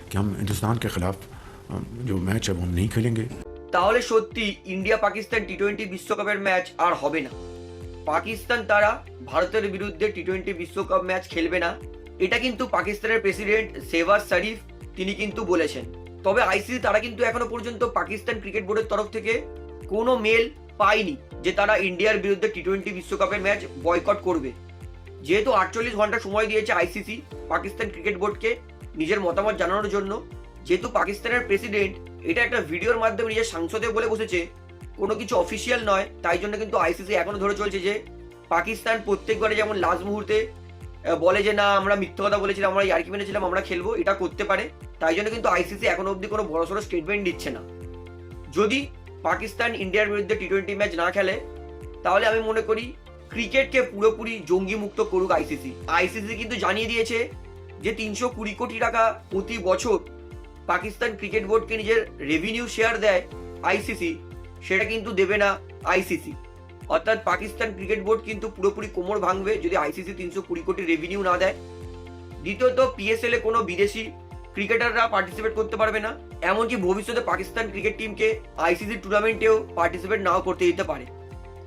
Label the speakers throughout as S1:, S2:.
S1: कि हम हिंदुस्तान के खिलाफ जो मैच है वो हम नहीं खेलेंगे।
S2: তাহলে সত্যি ইন্ডিয়া পাকিস্তান টি-20 বিশ্বকাপের ম্যাচ আর হবে না। পাকিস্তান তারা ভারতের বিরুদ্ধে টি-20 বিশ্বকাপ ম্যাচ খেলবে না, এটা কিন্তু পাকিস্তানের প্রেসিডেন্ট শেহবাজ শরীফ তিনি কিন্তু বলেছেন। তবে আইসিসি তারা কিন্তু এখনো পর্যন্ত পাকিস্তান ক্রিকেট বোর্ডের তরফ থেকে কোনো মেল পায়নি যে তারা ইন্ডিয়ার বিরুদ্ধে টি-20 বিশ্বকাপের ম্যাচ বয়কট করবে। যেহেতু 48 ঘন্টা সময় দিয়েছে আইসিসি পাকিস্তান ক্রিকেট বোর্ডকে নিজের মতামত জানানোর জন্য, যেহেতু পাকিস্তানের প্রেসিডেন্ট এটা একটা ভিডিওর মাধ্যমে নিজের সাংসদে বলে বসেছে, কোনো কিছু অফিসিয়াল নয়, তাই জন্য কিন্তু আইসিসি এখনো ধরে চলছে যে পাকিস্তান প্রত্যেকবারে যেমন লাস্ট মুহূর্তে বলে যে না আমরা মিথ্যা কথা বলেছিলাম, আমরা ইয়ার্কি মেনেছিলাম, আমরা খেলবো, এটা করতে পারে। তাই জন্য কিন্তু আইসিসি এখনো অবধি কোনো বড়সড় স্টেটমেন্ট দিচ্ছে না। যদি পাকিস্তান ইন্ডিয়ার বিরুদ্ধে টি-20 ম্যাচ না খেলে তাহলে আমি মনে করি ক্রিকেটকে পুরোপুরি জঙ্গি মুক্ত করুক আইসিসি। আইসিসি কিন্তু জানিয়ে দিয়েছে যে 320 কোটি টাকা প্রতি বছর পাকিস্তান ক্রিকেট বোর্ডকে নিজের রেভিনিউ শেয়ার দেয় আইসিসি, সেটা কিন্তু দেবে না আইসিসি। অর্থাৎ পাকিস্তান ক্রিকেট বোর্ড কিন্তু পুরোপুরি কোমর ভাঙবে যদি আইসিসি 320 কোটি রেভিনিউ না দেয়। দ্বিতীয়ত পিএসএল এ কোনো বিদেশি ক্রিকেটাররা পার্টিসিপেট করতে পারবে না, এমনকি ভবিষ্যতে পাকিস্তান ক্রিকেট টিমকে আইসিসি টুর্নামেন্টেও পার্টিসিপেট নাও করতে দিতে পারে।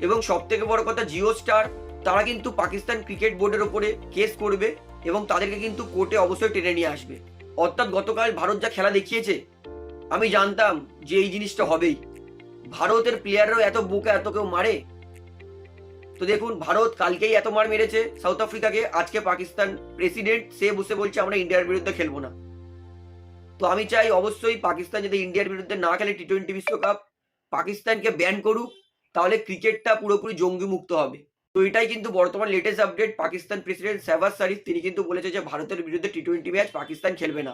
S2: এবং সব থেকে বড় কথা, জিও স্টার তারা কিন্তু পাকিস্তান ক্রিকেট বোর্ডের ওপরে কেস করবে এবং তাদেরকে কিন্তু কোর্টে অবশ্যই টেনে নিয়ে আসবে। অর্থাৎ গতকাল ভারত যা খেলা দেখিয়েছে, আমি জানতাম যে এই জিনিসটা হবেই। ভারতের প্লেয়াররাও এত বোকা, এত কেউ মারে? তো দেখুন, ভারত কালকেই এত মার মেরেছে সাউথ আফ্রিকাকে, আজকে পাকিস্তান প্রেসিডেন্ট সে বসে বলছে আমরা ইন্ডিয়ার বিরুদ্ধে খেলবো না। তো আমি চাই অবশ্যই পাকিস্তান যদি ইন্ডিয়ার বিরুদ্ধে না খেলে টি-20 বিশ্বকাপ, পাকিস্তানকে ব্যান করুক, তাহলে ক্রিকেটটা পুরোপুরি জঙ্গি মুক্ত হবে। তো এটাই কিন্তু বর্তমান latest update. Pakistan president Shehbaz Sharif তিনি কিন্তু বলেছে যে ভারতের বিরুদ্ধে টি-20 ম্যাচ পাকিস্তান খেলবে না।